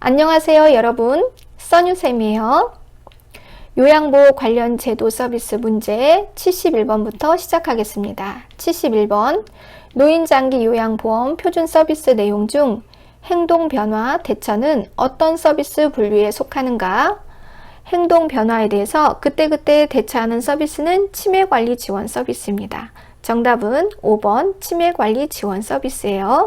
안녕하세요 여러분, 써뉴쌤이에요. 요양보호 관련 제도 서비스 문제 71번부터 시작하겠습니다. 71번 노인장기 요양보험 표준 서비스 내용 중 행동변화 대처는 어떤 서비스 분류에 속하는가? 행동변화에 대해서 그때그때 대처하는 서비스는 치매관리 지원 서비스입니다. 정답은 5번 치매관리 지원 서비스예요.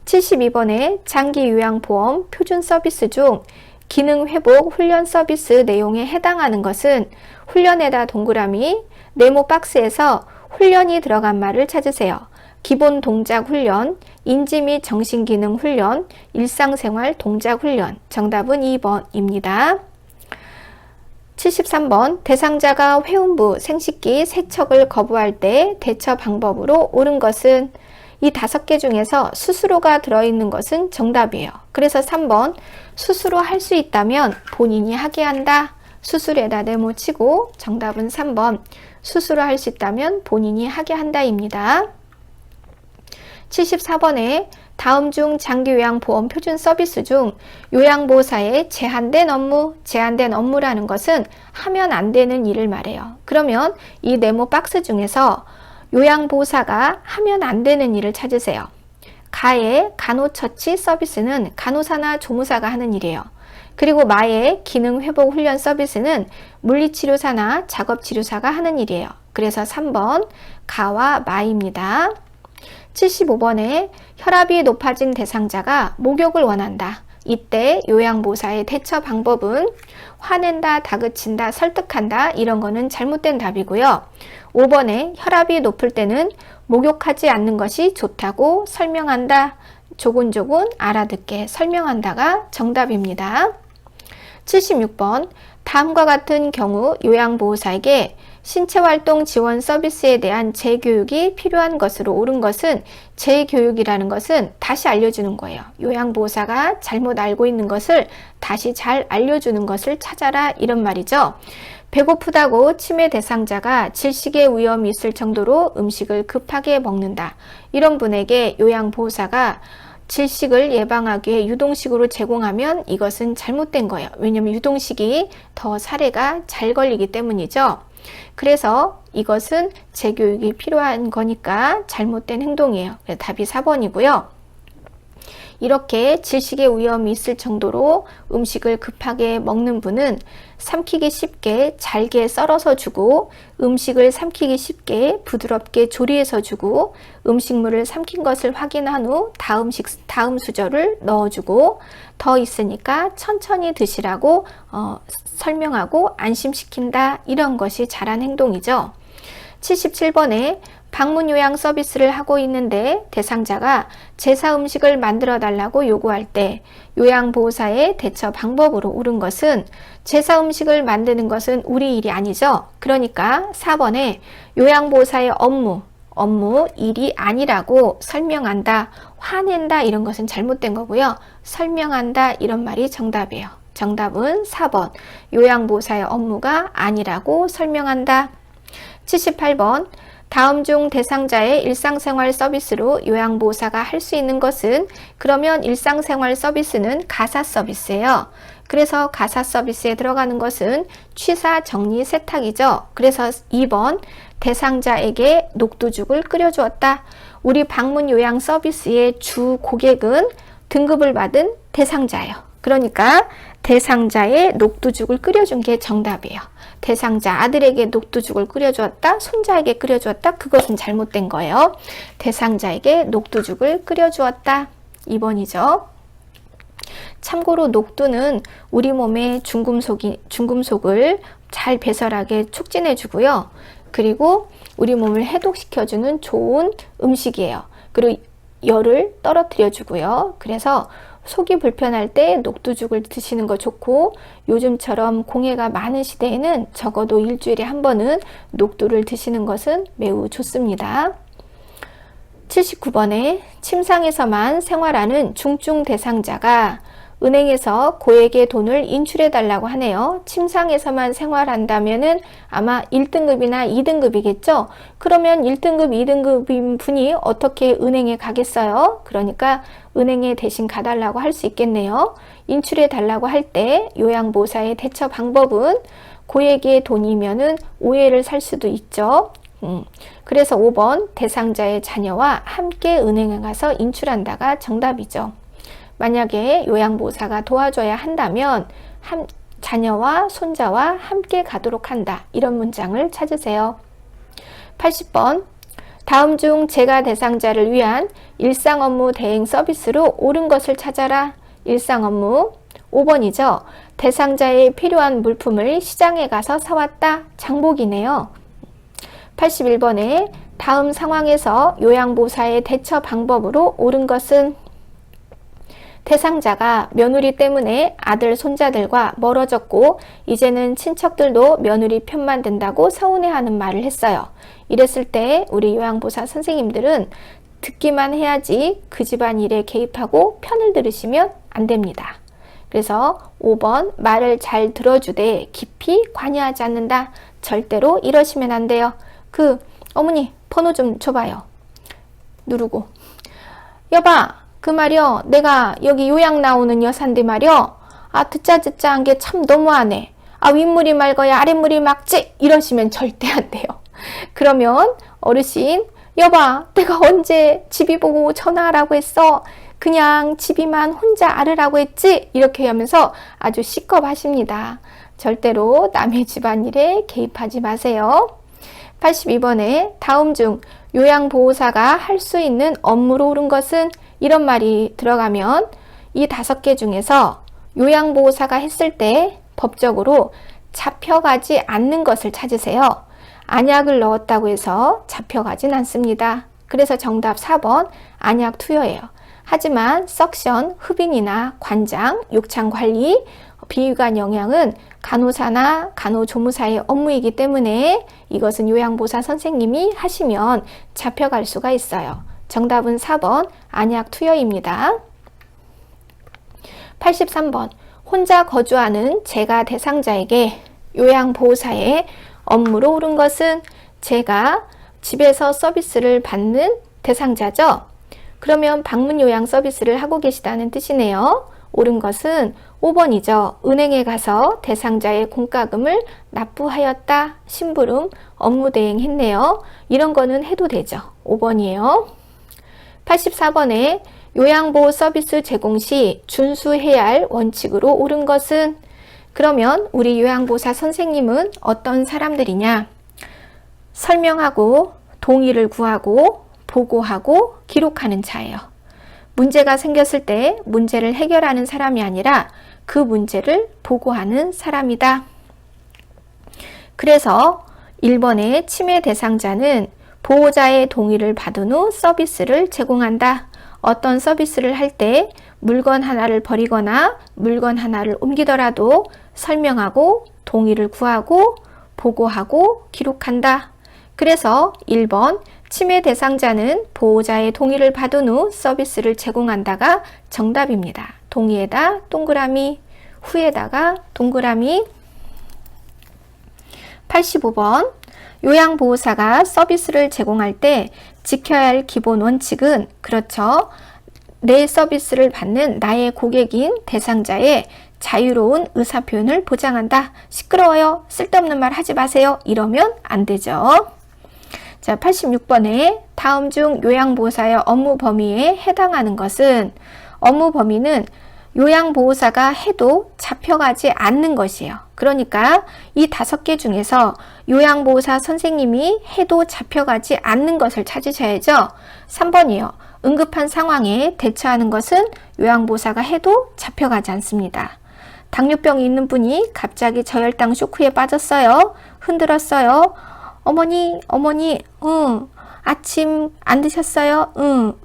72번에 장기요양보험 표준 서비스 중 기능회복 훈련 서비스 내용에 해당하는 것은 훈련에다 동그라미, 네모 박스에서 훈련이 들어간 말을 찾으세요. 기본 동작 훈련, 인지 및 정신기능 훈련, 일상생활 동작 훈련. 정답은 2번입니다. 73번 대상자가 회음부, 생식기, 세척을 거부할 때 대처 방법으로 옳은 것은 이 5개 중에서 스스로가 들어있는 것은 정답이에요. 그래서 3번 스스로 할 수 있다면 본인이 하게 한다. 수술에다 네모치고 정답은 3번 스스로 할 수 있다면 본인이 하게 한다입니다. 74번에 다음 중 장기요양보험 표준 서비스 중 요양보호사의 제한된 업무라는 것은 하면 안 되는 일을 말해요. 그러면 이 네모 박스 중에서 요양보호사가 하면 안 되는 일을 찾으세요. 가의 간호처치 서비스는 간호사나 조무사가 하는 일이에요. 그리고 마의 기능회복 훈련 서비스는 물리치료사나 작업치료사가 하는 일이에요. 그래서 3번 가와 마입니다. 75번에 혈압이 높아진 대상자가 목욕을 원한다. 이때 요양보호사의 대처 방법은 화낸다, 다그친다, 설득한다 이런 거는 잘못된 답이고요. 5번에 혈압이 높을 때는 목욕하지 않는 것이 좋다고 설명한다. 조곤조곤 알아듣게 설명한다가 정답입니다. 76번 다음과 같은 경우 요양보호사에게 신체활동 지원 서비스에 대한 재교육이 필요한 것으로 옳은 것은 재교육이라는 것은 다시 알려주는 거예요. 요양보호사가 잘못 알고 있는 것을 다시 잘 알려주는 것을 찾아라 이런 말이죠. 배고프다고 치매 대상자가 질식의 위험이 있을 정도로 음식을 급하게 먹는다. 이런 분에게 요양보호사가 질식을 예방하기 위해 유동식으로 제공하면 이것은 잘못된 거예요. 왜냐하면 유동식이 더 사례가 잘 걸리기 때문이죠. 그래서 이것은 재교육이 필요한 거니까 잘못된 행동이에요. 그래서 답이 4번이고요. 이렇게 질식의 위험이 있을 정도로 음식을 급하게 먹는 분은 삼키기 쉽게 잘게 썰어서 주고 음식을 삼키기 쉽게 부드럽게 조리해서 주고 음식물을 삼킨 것을 확인한 후 다음 수저를 넣어주고 더 있으니까 천천히 드시라고 설명하고 안심시킨다. 이런 것이 잘한 행동이죠. 77번에 방문 요양 서비스를 하고 있는데 대상자가 제사 음식을 만들어 달라고 요구할 때 요양보호사의 대처 방법으로 옳은 것은 제사 음식을 만드는 것은 우리 일이 아니죠. 그러니까 4번에 요양보호사의 업무, 일이 아니라고 설명한다, 화낸다 이런 것은 잘못된 거고요. 설명한다 이런 말이 정답이에요. 정답은 4번 요양보호사의 업무가 아니라고 설명한다. 78번 다음 중 대상자의 일상생활 서비스로 요양보호사가 할 수 있는 것은 그러면 일상생활 서비스는 가사 서비스예요. 그래서 가사 서비스에 들어가는 것은 취사, 정리, 세탁이죠. 그래서 2번 대상자에게 녹두죽을 끓여주었다. 우리 방문 요양 서비스의 주 고객은 등급을 받은 대상자예요. 그러니까 대상자의 녹두죽을 끓여준 게 정답이에요. 대상자 아들에게 녹두죽을 끓여주었다, 손자에게 끓여주었다, 그것은 잘못된 거예요. 대상자에게 녹두죽을 끓여주었다. 2번이죠. 참고로 녹두는 우리 몸의 중금속을 잘 배설하게 촉진해 주고요. 그리고 우리 몸을 해독시켜주는 좋은 음식이에요. 그리고 열을 떨어뜨려 주고요. 그래서 속이 불편할 때 녹두죽을 드시는 거 좋고 요즘처럼 공해가 많은 시대에는 적어도 일주일에 한 번은 녹두를 드시는 것은 매우 좋습니다. 79번에 침상에서만 생활하는 중증 대상자가 은행에서 고액의 돈을 인출해 달라고 하네요. 침상에서만 생활한다면은 아마 1등급이나 2등급이겠죠. 그러면 1등급, 2등급인 분이 어떻게 은행에 가겠어요? 그러니까 은행에 대신 가달라고 할 수 있겠네요. 인출해 달라고 할 때 요양보호사의 대처 방법은 고액의 돈이면은 오해를 살 수도 있죠. 그래서 5번 대상자의 자녀와 함께 은행에 가서 인출한다가 정답이죠. 만약에 요양보호사가 도와줘야 한다면 자녀와 손자와 함께 가도록 한다. 이런 문장을 찾으세요. 80번 다음 중 제가 대상자를 위한 일상 업무 대행 서비스로 옳은 것을 찾아라. 일상 업무 5번이죠. 대상자에 필요한 물품을 시장에 가서 사왔다. 장복이네요. 81번에 다음 상황에서 요양보호사의 대처 방법으로 옳은 것은 대상자가 며느리 때문에 아들, 손자들과 멀어졌고 이제는 친척들도 며느리 편만 든다고 서운해하는 말을 했어요. 이랬을 때 우리 요양보호사 선생님들은 듣기만 해야지 그 집안 일에 개입하고 편을 들으시면 안 됩니다. 그래서 5번 말을 잘 들어주되 깊이 관여하지 않는다. 절대로 이러시면 안 돼요. 어머니 번호 좀 줘봐요. 누르고 여봐 그 말이여 내가 여기 요양 나오는 여산데 말이여 듣자 한 게 참 너무하네. 윗물이 맑아야 아랫물이 맑지. 이러시면 절대 안 돼요. 그러면 어르신 여봐 내가 언제 집이 보고 전화하라고 했어. 그냥 집이만 혼자 알으라고 했지. 이렇게 하면서 아주 시겁하십니다. 절대로 남의 집안일에 개입하지 마세요. 82번에 다음 중 요양보호사가 할 수 있는 업무로 옳은 것은 이런 말이 들어가면 이 5개 중에서 요양보호사가 했을 때 법적으로 잡혀가지 않는 것을 찾으세요. 안약을 넣었다고 해서 잡혀가진 않습니다. 그래서 정답 4번 안약 투여예요. 하지만 석션, 흡인이나 관장, 욕창관리, 비위관 영양은 간호사나 간호조무사의 업무이기 때문에 이것은 요양보호사 선생님이 하시면 잡혀갈 수가 있어요. 정답은 4번 안약 투여입니다. 83번 혼자 거주하는 제가 대상자에게 요양보호사의 업무로 옳은 것은 제가 집에서 서비스를 받는 대상자죠. 그러면 방문 요양 서비스를 하고 계시다는 뜻이네요. 옳은 것은 5번이죠. 은행에 가서 대상자의 공과금을 납부하였다. 심부름, 업무 대행했네요. 이런 거는 해도 되죠. 5번이에요. 84번에 요양보호 서비스 제공 시 준수해야 할 원칙으로 옳은 것은 그러면 우리 요양보호사 선생님은 어떤 사람들이냐? 설명하고 동의를 구하고 보고하고 기록하는 자예요. 문제가 생겼을 때 문제를 해결하는 사람이 아니라 그 문제를 보고하는 사람이다. 그래서 1번의 침해 대상자는 보호자의 동의를 받은 후 서비스를 제공한다. 어떤 서비스를 할 때 물건 하나를 버리거나 물건 하나를 옮기더라도 설명하고 동의를 구하고 보고하고 기록한다. 그래서 1번 침해 대상자는 보호자의 동의를 받은 후 서비스를 제공한다가 정답입니다. 동의에다 동그라미, 후에다가 동그라미. 85번 요양보호사가 서비스를 제공할 때 지켜야 할 기본 원칙은 그렇죠. 내 서비스를 받는 나의 고객인 대상자의 자유로운 의사표현을 보장한다. 시끄러워요. 쓸데없는 말 하지 마세요. 이러면 안 되죠. 자, 86번에 다음 중 요양보호사의 업무 범위에 해당하는 것은 업무 범위는 요양보호사가 해도 잡혀가지 않는 것이에요. 그러니까 이 5개 중에서 요양보호사 선생님이 해도 잡혀가지 않는 것을 찾으셔야죠. 3번이요. 응급한 상황에 대처하는 것은 요양보호사가 해도 잡혀가지 않습니다. 당뇨병이 있는 분이 갑자기 저혈당 쇼크에 빠졌어요. 흔들었어요. 어머니, 아침 안 드셨어요?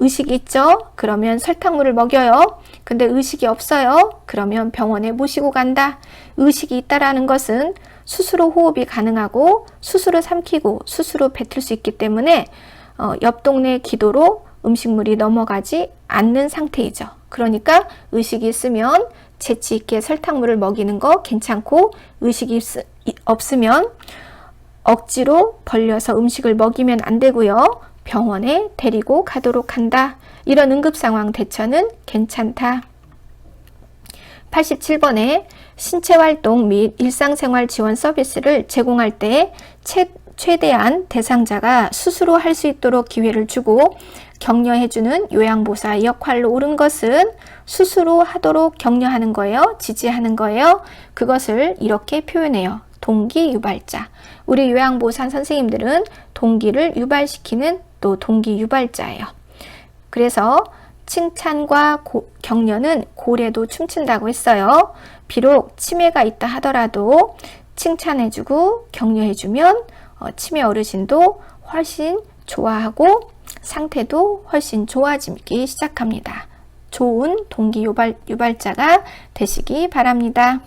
의식이 있죠? 그러면 설탕물을 먹여요. 근데 의식이 없어요? 그러면 병원에 모시고 간다. 의식이 있다라는 것은 스스로 호흡이 가능하고 스스로 삼키고 스스로 뱉을 수 있기 때문에 옆 동네 기도로 음식물이 넘어가지 않는 상태이죠. 그러니까 의식이 있으면 재치 있게 설탕물을 먹이는 거 괜찮고, 의식이 없으면 억지로 벌려서 음식을 먹이면 안 되고요. 병원에 데리고 가도록 한다. 이런 응급상황 대처는 괜찮다. 87번에 신체활동 및 일상생활 지원 서비스를 제공할 때 최대한 대상자가 스스로 할 수 있도록 기회를 주고 격려해주는 요양보호사의 역할로 옳은 것은 스스로 하도록 격려하는 거예요. 지지하는 거예요. 그것을 이렇게 표현해요. 동기 유발자. 우리 요양보호사 선생님들은 동기를 유발시키는 또 동기 유발자예요. 그래서 칭찬과 격려는 고래도 춤춘다고 했어요. 비록 치매가 있다 하더라도 칭찬해주고 격려해주면 치매 어르신도 훨씬 좋아하고 상태도 훨씬 좋아지기 시작합니다. 좋은 동기 유발자가 되시기 바랍니다.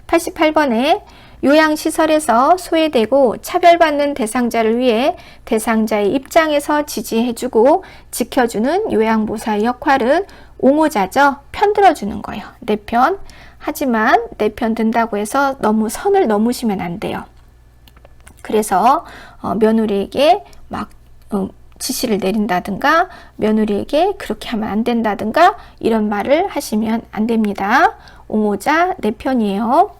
88번에 요양시설에서 소외되고 차별받는 대상자를 위해 대상자의 입장에서 지지해주고 지켜주는 요양보호사의 역할은 옹호자죠. 편들어주는 거예요. 내 편. 하지만 내 편 든다고 해서 너무 선을 넘으시면 안 돼요. 그래서 며느리에게 막 지시를 내린다든가 며느리에게 그렇게 하면 안 된다든가 이런 말을 하시면 안 됩니다. 옹호자 내 편이에요.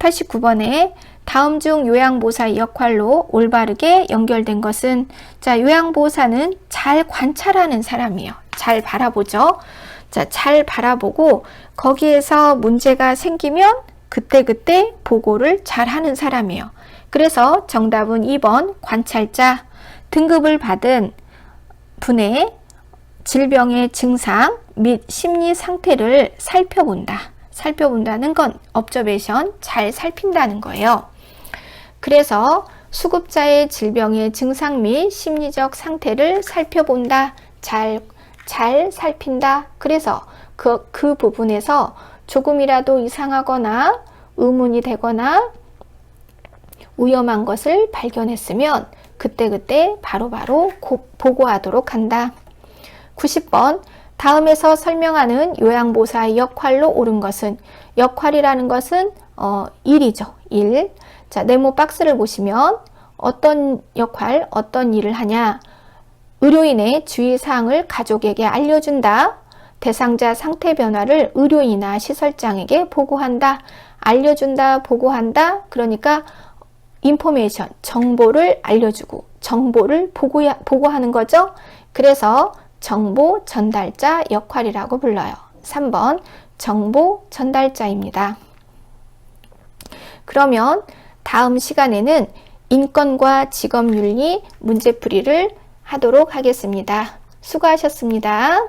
89번에 다음 중 요양보호사의 역할로 올바르게 연결된 것은, 자, 요양보호사는 잘 관찰하는 사람이에요. 잘 바라보죠. 자, 잘 바라보고 거기에서 문제가 생기면 그때그때 보고를 잘 하는 사람이에요. 그래서 정답은 2번 관찰자. 등급을 받은 분의 질병의 증상 및 심리 상태를 살펴본다. 살펴본다는 건 observation, 잘 살핀다는 거예요. 그래서 수급자의 질병의 증상 및 심리적 상태를 살펴본다. 잘 살핀다. 그래서 그 부분에서 조금이라도 이상하거나 의문이 되거나 위험한 것을 발견했으면 그때그때 바로바로 보고하도록 한다. 90번 다음에서 설명하는 요양보호사의 역할로 옳은 것은, 역할이라는 것은 일이죠. 일. 자, 네모 박스를 보시면 어떤 역할, 어떤 일을 하냐. 의료인의 주의사항을 가족에게 알려준다. 대상자 상태 변화를 의료인이나 시설장에게 보고한다. 알려준다, 보고한다. 그러니까 인포메이션, 정보를 알려주고 정보를 보고하는 거죠. 그래서 정보 전달자 역할이라고 불러요. 3번 정보 전달자입니다. 그러면 다음 시간에는 인권과 직업윤리 문제풀이를 하도록 하겠습니다. 수고하셨습니다.